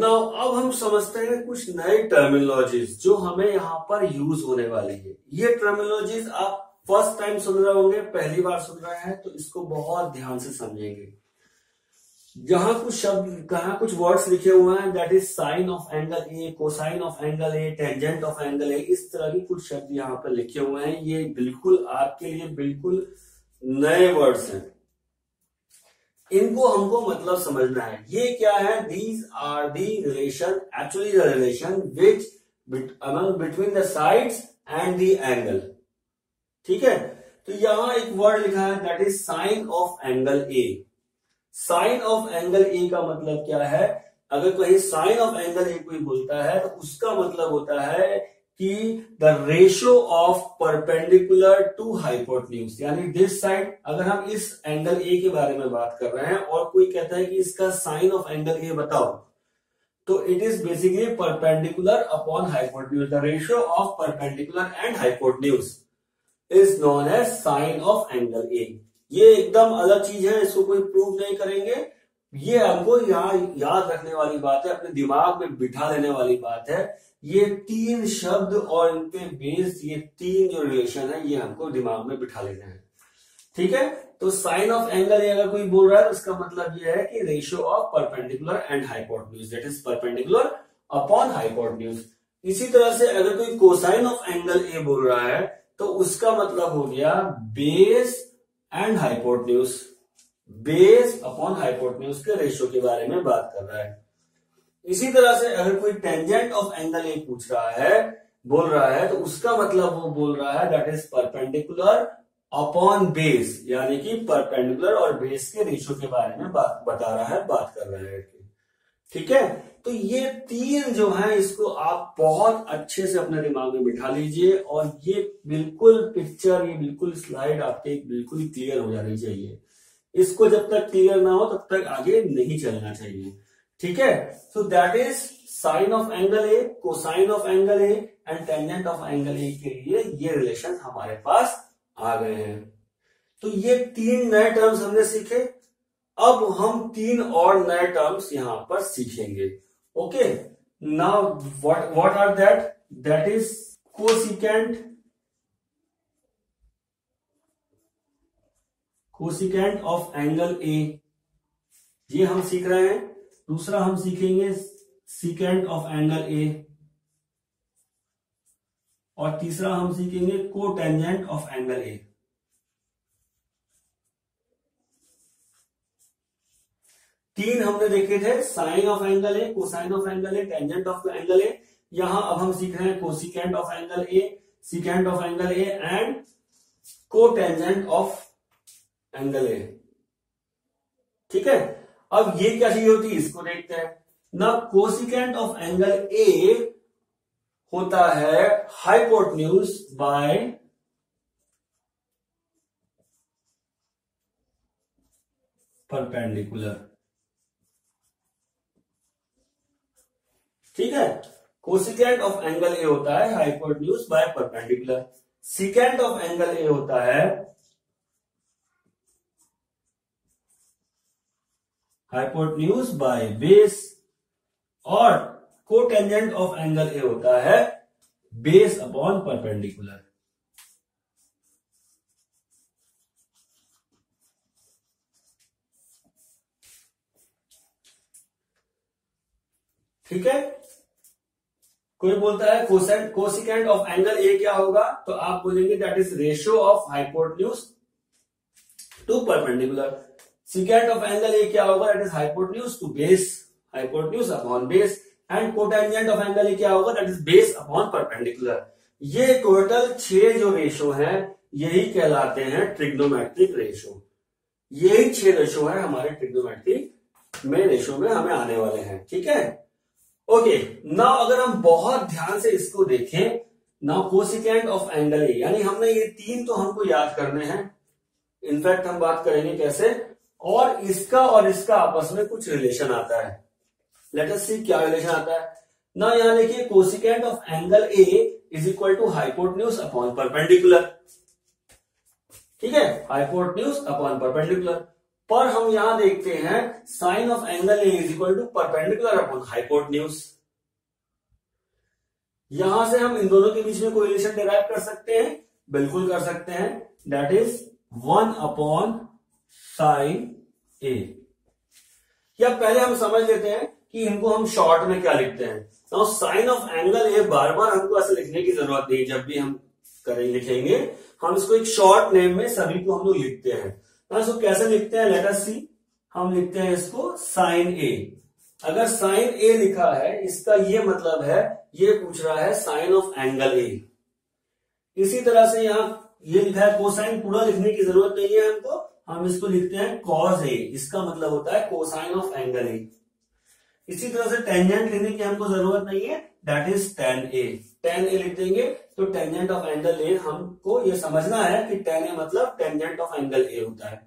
Now अब हम समझते हैं कुछ नए टर्मिनोलॉजीज जो हमें यहाँ पर यूज होने वाली है। ये टर्मिनोलॉजीज आप फर्स्ट टाइम सुन रहे होंगे, पहली बार सुन रहे हैं, तो इसको बहुत ध्यान से समझेंगे। जहां कुछ शब्द, कहा कुछ वर्ड्स लिखे हुए हैं, that is sine of angle A, cosine of angle A, tangent of angle ए, इस तरह के कुछ शब्द यहाँ पर लिखे हुए हैं। ये बिल्कुल आपके लिए बिल्कुल नए वर्ड्स हैं, इनको हमको मतलब समझना है। ये क्या है? These are the relation, actually the relation which between the sides and the angle. ठीक है, तो यहां एक वर्ड लिखा है that is sine of angle A. Sine of angle A का मतलब क्या है? अगर कोई साइन ऑफ एंगल ए कोई बोलता है तो उसका मतलब होता है कि the ratio of perpendicular to hypotenuse, यानी दिस साइड। अगर हम इस एंगल ए के बारे में बात कर रहे हैं और कोई कहता है कि इसका साइन ऑफ एंगल ए बताओ, तो it is basically perpendicular upon hypotenuse. The ratio of perpendicular and hypotenuse is known as sine of angle A. ये एकदम अलग चीज है, इसको कोई प्रूव नहीं करेंगे। ये हमको यहाँ याद रखने वाली बात है, अपने दिमाग में बिठा लेने वाली बात है। ये तीन शब्द और इनके बेस, ये तीन जो रिलेशन है, ये हमको दिमाग में बिठा लेना है। ठीक है, तो साइन ऑफ एंगल ए अगर कोई बोल रहा है तो उसका मतलब ये है कि ratio of perpendicular and hypotenuse, that is perpendicular upon hypotenuse. इसी तरह से अगर कोई कोसाइन ऑफ एंगल ए बोल रहा है तो उसका मतलब हो गया base and hypotenuse, base upon hypotenuse के रेशियो के बारे में बात कर रहा है। इसी तरह से अगर कोई टेंजेंट ऑफ एंगल ए पूछ रहा है, बोल रहा है, तो उसका मतलब वो बोल रहा है that is perpendicular upon base, यानी कि परपेंडिकुलर और बेस के रेशियो के बारे में बात बता रहा है, बात कर रहा है। ठीक है, तो ये तीन जो है इसको आप बहुत अच्छे से अपने दिमाग में बिठा लीजिए और ये बिल्कुल पिक्चर, ये बिल्कुल स्लाइड आपके बिल्कुल क्लियर हो जानी चाहिए। इसको जब तक क्लियर ना हो तब तक आगे नहीं चलना चाहिए। ठीक है, so that is sine of angle A, cosine of angle A and tangent of angle ए के लिए ये रिलेशन हमारे पास आ गए हैं। तो ये तीन नए टर्म्स हमने सीखे। अब हम तीन और नए टर्म्स यहां पर सीखेंगे। Okay, now what are that? That is cosecant of angle A, ये हम सीख रहे हैं। दूसरा हम सीखेंगे सीकेंट ऑफ एंगल ए, और तीसरा हम सीखेंगे कोटेंजेंट ऑफ एंगल ए। तीन हमने देखे थे, sine of angle A, cosine of angle A, tangent of angle A. यहां अब हम सीख रहे हैं cosecant of angle A, secant of angle A and cotangent of angle A. ठीक है, अब ये क्या चीज होती है इसको देखते हैं ना। कोसिकेंट ऑफ एंगल ए होता है हाइपोटेन्यूज बाय परपेंडिकुलर। ठीक है, कोसिकेंट ऑफ एंगल ए होता है hypotenuse by perpendicular. Secant of angle ए होता है हाइपोटेन्यूज बाय बेस, और कोटेंजेंट ऑफ एंगल ए होता है बेस अपॉन परपेंडिकुलर। ठीक है, कोई बोलता है कोसिकेंट ऑफ एंगल ए क्या होगा, तो आप बोलेंगे that is ratio of hypotenuse to perpendicular. Secant of angle A क्या होगा, that is hypotenuse to base, hypotenuse upon base. And cotangent of angle A क्या होगा, that is base upon perpendicular. ये टोटल 6 जो रेशो हैं यही कहलाते हैं ट्रिग्नोमेट्रिक रेशो। यही 6 रेशो है हमारे ट्रिग्नोमेट्रिक में रेशो में हमें आने वाले हैं। ठीक है, ओके, नाउ अगर हम बहुत ध्यान से इसको देखें, नाउ कोसिकेंट ऑफ एंगल ए, यानी हमने ये तीन तो हमको याद करने हैं। इनफैक्ट हम बात करेंगे कैसे, और इसका आपस में कुछ रिलेशन आता है। लेट अस सी क्या रिलेशन आता है ना। यहां देखिए cosecant of angle A is equal to hypotenuse upon perpendicular. ठीक है, हाइपोटेन्यूज अपॉन परपेंडिकुलर। पर हम यहां देखते हैं sine of angle A is equal to perpendicular upon hypotenuse. यहां से हम इन दोनों के बीच में कोई रिलेशन डिराइव कर सकते हैं, बिल्कुल कर सकते हैं, दैट इज 1 अपॉन साइन ए। या पहले हम समझ लेते हैं कि इनको हम शॉर्ट में क्या लिखते हैं। तो साइन ऑफ एंगल ए बार बार हमको ऐसे लिखने की जरूरत नहीं, जब भी हम लिखेंगे हम इसको एक शॉर्ट नेम में सभी को हम लोग लिखते हैं। तो इसको कैसे लिखते हैं, लेट अस सी। हम लिखते हैं इसको साइन ए। अगर साइन ए लिखा है इसका ये मतलब है ये पूछ रहा है साइन ऑफ एंगल ए। इसी तरह से यहां ये लिखा है कोसाइन, पूरा लिखने की जरूरत नहीं है हमको, हम इसको लिखते हैं कॉस ए, इसका मतलब होता है कोसाइन ऑफ एंगल ए। इसी तरह से टेंजेंट लिखने की हमको जरूरत नहीं है, that is tan A. Tan A लिख देंगे तो टेंजेंट ऑफ एंगल ए हमको ये समझना है कि टेन ए मतलब टेंजेंट ऑफ एंगल ए होता है।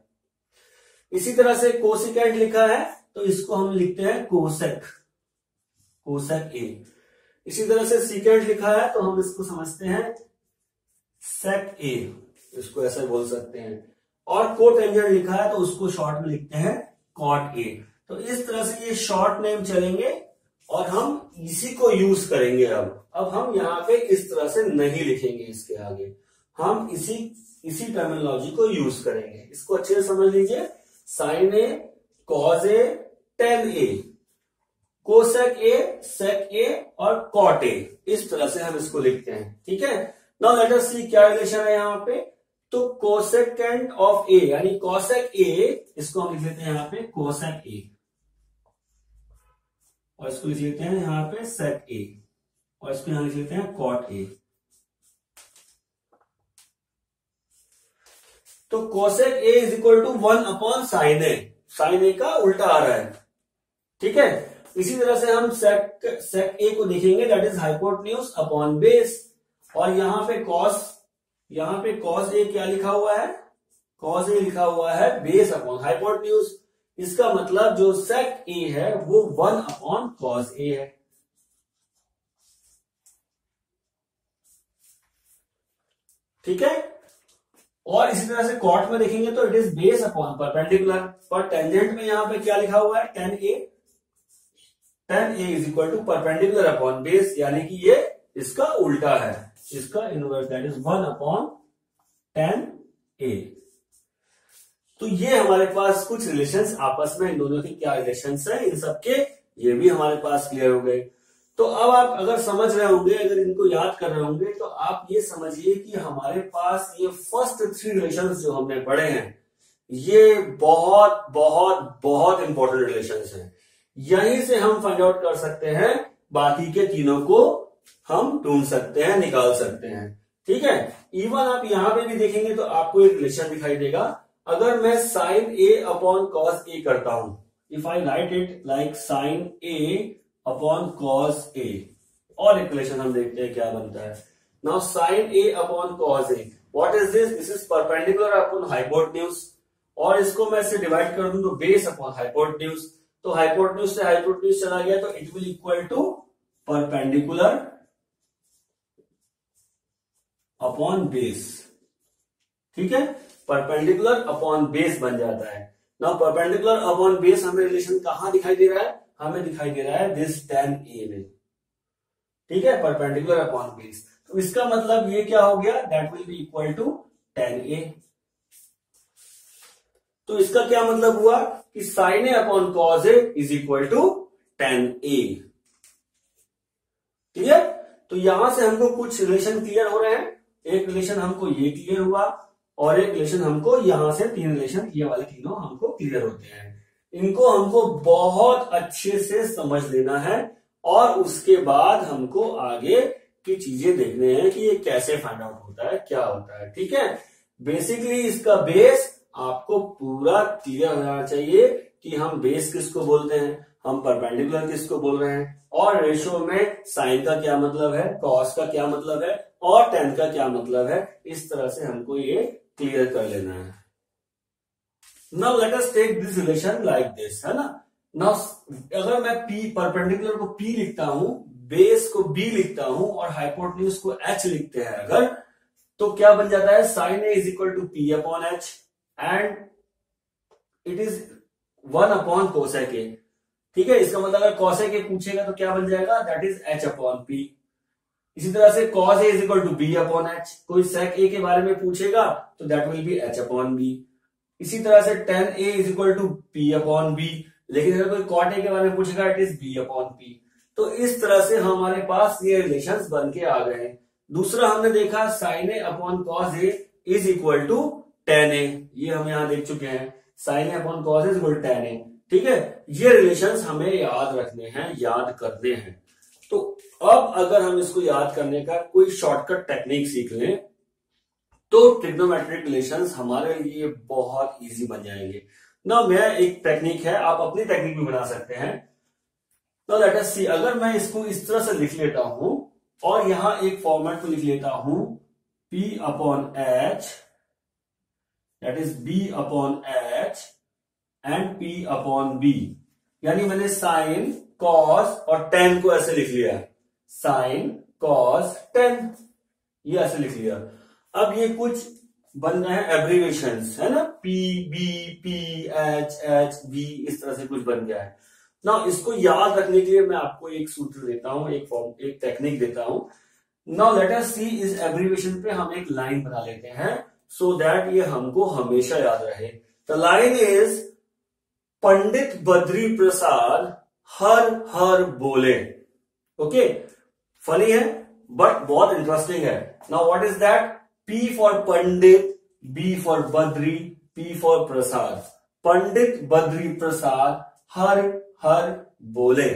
इसी तरह से कोसिकेंट लिखा है तो इसको हम लिखते हैं कोसेक, कोसेक ए। इसी तरह से सीकेंट लिखा है तो हम इसको समझते हैं सेक ए, इसको ऐसे बोल सकते हैं। और कोटेंजेंट लिखा है तो उसको शॉर्ट में लिखते हैं कॉट ए। तो इस तरह से ये शॉर्ट नेम चलेंगे और हम इसी को यूज करेंगे। अब हम यहाँ पे इस तरह से नहीं लिखेंगे, इसके आगे हम इसी टर्मिनोलॉजी को यूज करेंगे। इसको अच्छे से समझ लीजिए, sine A, cos A, tan A, cosec A, sec A और कॉट ए, इस तरह से हम इसको लिखते हैं। ठीक है, नाउ लेट अस सी क्या रिलेशन है यहाँ पे। तो कोसेकेंट ऑफ ए यानी कोसेक ए, इसको हम लिख लेते हैं यहाँ पे कोसेक ए, और इसको लिख लेते हैं यहाँ पे सेक ए, और इसको यहां लिख लेते हैं कॉट ए। तो cosec A is equal to 1 upon sine A, sine A का उल्टा आ रहा है। ठीक है, इसी तरह से हम सेक ए को देखेंगे, that is hypotenuse upon base. और यहाँ पे कॉस ए क्या लिखा हुआ है, कॉस ए लिखा हुआ है बेस अपॉन हाइपोटेन्यूज। इसका मतलब जो सेक ए है वो 1 अपॉन कॉस ए है। ठीक है, और इसी तरह से कॉट में देखेंगे तो it is base upon perpendicular. पर टेंजेंट में यहां पे क्या लिखा हुआ है, tan A is equal to perpendicular upon base, यानी कि ये इसका उल्टा है, इसका inverse, that is 1 upon tan A. तो ये हमारे पास कुछ रिलेशंस आपस में, इन दोनों के क्या रिलेशंस है, इन सबके ये भी हमारे पास क्लियर हो गए। तो अब आप अगर समझ रहे होंगे, अगर इनको याद कर रहे होंगे, तो आप ये समझिए कि हमारे पास ये फर्स्ट 3 रिलेशंस जो हमने पढ़े हैं ये बहुत बहुत बहुत इंपॉर्टेंट रिलेशंस हैं। यहीं से हम फाइंड आउट कर सकते हैं, बाकी के तीनों को हम ढूंढ सकते हैं, निकाल सकते हैं। ठीक है, इवन आप यहां पे भी देखेंगे तो आपको एक रिलेशन दिखाई देगा। अगर मैं sine A upon cos A करता हूं, if I write it like sine A upon cos A, और एक रिलेशन हम देखते हैं क्या बनता है। Now sine A upon cos A, what is this, this is perpendicular upon hypotenuse. और इसको मैं इसे डिवाइड कर दूं तो बेस अपॉन हाइपोटेन्यूज, तो हाइपोटेन्यूज से हाइपोटेन्यूज चला गया तो it will equal to perpendicular upon base. ठीक है, परपेंडिकुलर अपॉन बेस बन जाता है। नाउ परपेंडिकुलर अपॉन बेस हमें रिलेशन कहां दिखाई दे रहा है, हमें दिखाई दे रहा है दिस टेन ए में। ठीक है, परपेंडिकुलर अपॉन बेस, तो इसका मतलब ये क्या हो गया, that will be equal to tan A. तो इसका क्या मतलब हुआ कि sine A upon cos A is equal to tan A. Clear, तो यहां से हमको कुछ रिलेशन क्लियर हो रहे हैं। एक रिलेशन हमको ये क्लियर हुआ, और एक रिलेशन हमको यहां से 3 रिलेशन, ये वाले तीनों हमको क्लियर होते हैं। इनको हमको बहुत अच्छे से समझ लेना है, और उसके बाद हमको आगे की चीजें देखने हैं कि ये कैसे फाइंड आउट होता है, क्या होता है। ठीक है, बेसिकली इसका बेस आपको पूरा क्लियर हो जाना चाहिए कि हम बेस किसको बोलते हैं, हम परपेंडिकुलर किसको बोल रहे हैं, और रेशो में साइन का क्या मतलब है, कॉस का क्या मतलब है, और टेन का क्या मतलब है। इस तरह से हमको ये क्लियर कर लेना है। Now let us take this relation like this, है ना। नाउ अगर मैं P परपेंडिकुलर को P लिखता हूं, बेस को B लिखता हूं, और हाइपोटेन्यूज को H लिखते हैं अगर, तो क्या बन जाता है, sine A is equal to P upon H, and it is 1/cosec a। ठीक है, इसका मतलब अगर cosec a पूछेगा तो क्या बन जाएगा, दैट इज h/p। इसी तरह से cos a is equal to b/h। कोई sec a के बारे में पूछेगा तो दैट विल बी h/b। इसी तरह से tan a is equal to p/b। लेकिन अगर कोई cot a के बारे में पूछेगा इट इज b/p। तो इस तरह से हमारे पास ये रिलेशंस बन के आ गए हैं। दूसरा हमने देखा sin a/cos a is equal to tan a, ये हम यहां देख चुके हैं, sin a/cos a is equal to tan a। ठीक है, ये रिलेशंस हमें याद रखने हैं, याद करने हैं। तो अब अगर हम इसको याद करने का कोई शॉर्टकट टेक्निक सीख लें तो ट्रिग्नोमेट्रिक रिलेशंस हमारे लिए बहुत इजी बन जाएंगे ना। मैं एक टेक्निक है, आप अपनी टेक्निक भी बना सकते हैं। तो लेट अस सी, अगर मैं इसको इस तरह से लिख लेता हूं और यहां एक फॉर्मेट को लिख लेता हूं P/H, that is B/H and P/B, यानी मैंने साइन कॉस और टेन को ऐसे लिख लिया, साइन कॉस टेन, ये ऐसे लिख लिया। अब ये कुछ बन रहे हैं एब्रीवेशंस, है ना, P B P H H B, इस तरह से कुछ बन गया है ना। इसको याद रखने के लिए मैं आपको एक सूत्र देता हूं, एक टेक्निक देता हूं। नाउ लेट अस सी, इस एब्रीवेशन पे हम एक लाइन बना लेते हैं सो दैट ये हमको हमेशा याद रहे। The line is Pandit Badri Prasad हर हर बोले। ओके, फनी है बट बहुत इंटरेस्टिंग है। Now what is that, P for Pandit, B for Badri, P for Prasad. Pandit Badri Prasad हर हर बोले,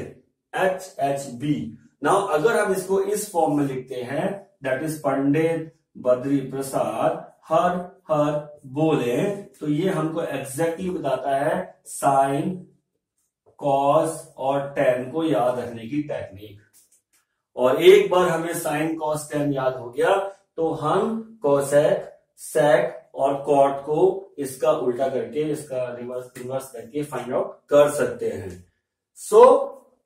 HHB। नाउ अगर हम इसको इस फॉर्म में लिखते हैं, दैट इज पंडित बद्री प्रसाद हर हर बोले, तो ये हमको एग्जैक्टली बताता है साइन कॉस और टेन को याद रखने की टेक्निक। और एक बार हमें साइन कॉस टेन याद हो गया तो हम कोसेक, सेक और कॉट को इसका उल्टा करके, इसका रिवर्स करके फाइंड आउट कर सकते हैं। So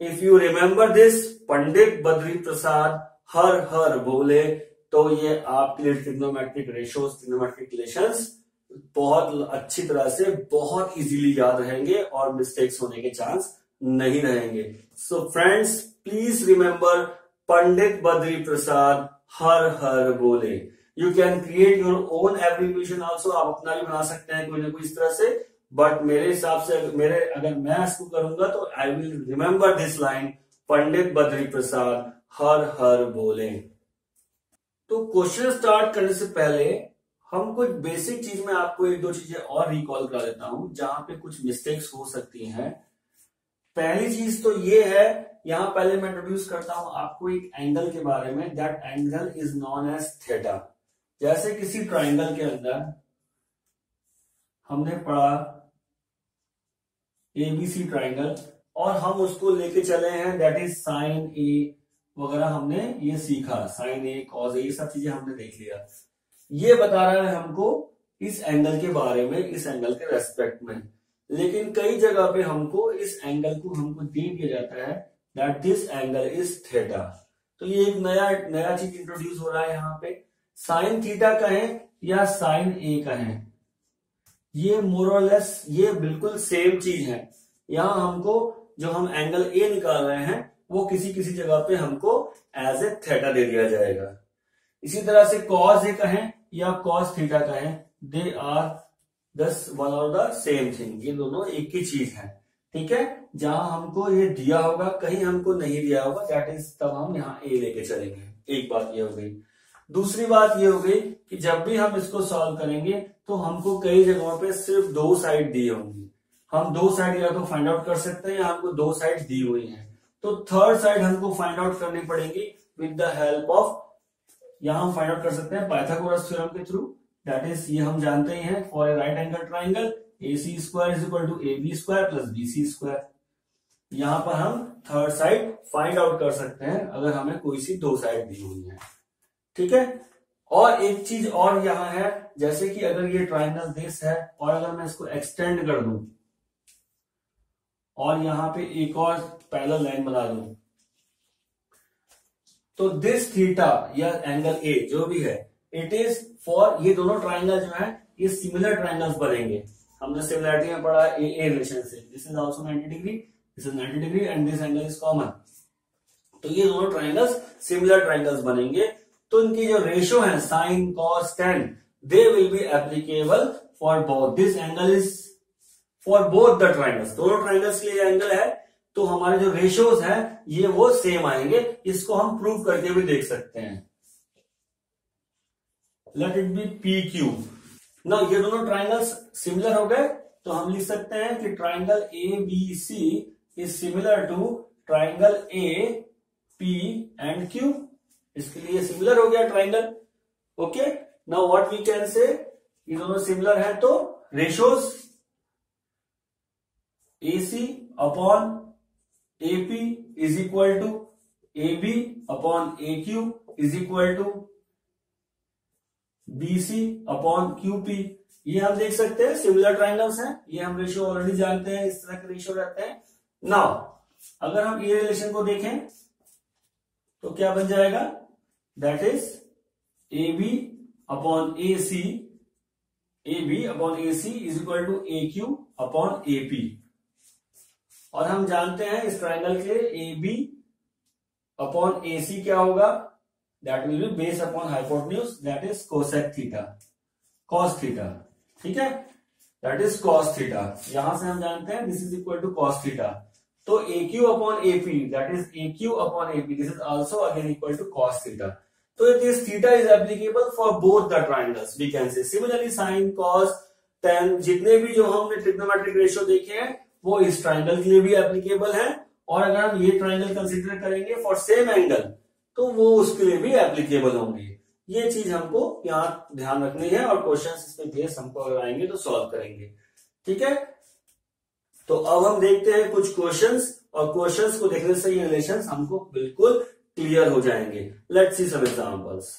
if you remember this, Pandit Badri Prasad हर हर बोले, तो ये आपके लिए ट्रिग्नोमेट्रिक रेशियोज, ट्रिग्नोमेट्रिक रिलेशंस बहुत अच्छी तरह से, बहुत इजीली याद रहेंगे और मिस्टेक्स होने के चांस नहीं रहेंगे। सो फ्रेंड्स, प्लीज रिमेंबर पंडित बद्री प्रसाद हर हर बोले। You can create your own abbreviation also, आप अपना भी बना सकते हैं कोई ना कोई इस तरह से, बट मेरे हिसाब से अगर मैं इसको करूंगा तो I will remember this line, Pandit Badri Prasad हर हर बोले। तो क्वेश्चन स्टार्ट करने से पहले हम कुछ बेसिक चीज में आपको एक दो चीजें और रिकॉल करा देता हूं जहां पे कुछ मिस्टेक्स हो सकती हैं। पहली चीज तो ये है, यहां पहले मैं इंट्रोड्यूस करता हूं आपको एक एंगल के बारे में, that angle is known as theta. जैसे किसी ट्राइंगल के अंदर हमने पढ़ा ABC ट्राइंगल और हम उसको लेके चले हैं, दैट इज साइन ए वगैरह, हमने ये सीखा, साइन ए कॉस ए, ये सब चीजें हमने देख लिया। ये बता रहा है हमको इस एंगल के बारे में, इस एंगल के रेस्पेक्ट में। लेकिन कई जगह पे हमको इस एंगल को हमको दे दिया जाता है that this angle is theta. तो ये एक नया चीज इंट्रोड्यूस हो रहा है यहाँ पे। साइन थीटा कहें या साइन ए कहें, ये मोर और लेस ये बिल्कुल सेम चीज है। यहां हमको जो हम एंगल ए निकाल रहे हैं वो किसी किसी जगह पे हमको एज ए थीटा दे दिया जाएगा। इसी तरह से कॉस ए कहें या कॉस थीटा कहें, दे आर दस वन और द सेम थिंग, ये दोनों एक ही चीज है। ठीक है, जहां हमको ये दिया होगा, कहीं हमको नहीं दिया होगा, दैट इज तब हम यहाँ ए लेके चलेंगे। एक बात ये हो गई। दूसरी बात ये हो गई कि जब भी हम इसको सॉल्व करेंगे तो हमको कई जगहों पे सिर्फ दो साइड दी होंगी। हम दो साइड या तो फाइंड आउट कर सकते हैं या हमको दो साइड दी हुई हैं, तो थर्ड साइड हमको फाइंड आउट करनी पड़ेगी विद द हेल्प ऑफ, यहां हम फाइंड आउट कर सकते हैं पाइथागोरस थ्योरम के थ्रू। दैट इज, ये हम जानते ही हैं, for a right angle triangle AC square is equal to AB square plus BC square. यहां पर हम थर्ड साइड फाइंड आउट कर सकते हैं अगर हमें कोई सी दो साइड दी हुई है। ठीक है, और एक चीज और यहां है, जैसे कि अगर ये ट्राइंगल दिस है और अगर मैं इसको एक्सटेंड कर दूं और यहां पे एक और पैरेलल लाइन बना दूं, तो दिस थीटा या एंगल ए जो भी है, इट इज फॉर, ये दोनों ट्राइंगल जो है ये सिमिलर ट्राइंगल्स बनेंगे। हमने सिमिलरिटी में पढ़ा ए relationship, this is also 90 degree, this is 90 degree and this angle is common. तो ये दोनों ट्राइंगल्स सिमिलर ट्राइंगल्स बनेंगे। तो इनकी जो रेशियो है sign cos ten, they will be applicable for both. This angle is for both the triangles, दोनों triangles के लिए एंगल है, तो हमारे जो रेशियोज हैं ये वो सेम आएंगे। इसको हम प्रूव करके भी देख सकते हैं। Let it be P Q. ना ये दोनों ट्राइंगल्स सिमिलर हो गए, तो हम लिख सकते हैं कि triangle A B C is similar to triangle A P and Q. इसके लिए सिमिलर हो गया triangle. Okay, now what we can say, ये दोनों सिमिलर है तो ratios AC upon AP is equal to AB upon AQ is equal to BC upon QP। ये हम देख सकते हैं सिमिलर ट्राइंगल्स हैं, ये हम रेशियो ऑलरेडी जानते हैं, इस तरह के रेशियो रहते हैं। नाउ अगर हम ये रिलेशन को देखें तो क्या बन जाएगा, that is AB upon AC, AB upon AC is equal to AQ upon AP। और हम जानते हैं इस ट्राइंगल के AB अपॉन AC क्या होगा, that will B base upon hypotenuse, that is cosec theta, cos theta. ठीक है, दैट इज कॉस थीटा। यहां से हम जानते हैं this is equal to cos theta. तो AQ upon AP, that is AQ upon AP, this is also again equal to cos theta. तो this theta is applicable for both the triangles, we can say. Similarly sine cos tan, जितने भी जो हमने trigonometric ratio देखे हैं वो इस triangle के लिए भी एप्लीकेबल है। और अगर हम ये ट्राइंगल कंसीडर करेंगे फॉर सेम एंगल तो वो उसके लिए भी एप्लीकेबल होंगे। ये चीज हमको यहाँ ध्यान रखनी है और क्वेश्चंस इस पे बेस हमको अगर आएंगे तो सॉल्व करेंगे। ठीक है, तो अब हम देखते हैं कुछ क्वेश्चंस, और क्वेश्चंस को देखने से ये रिलेशंस हमको बिल्कुल क्लियर हो जाएंगे। Let's see some examples.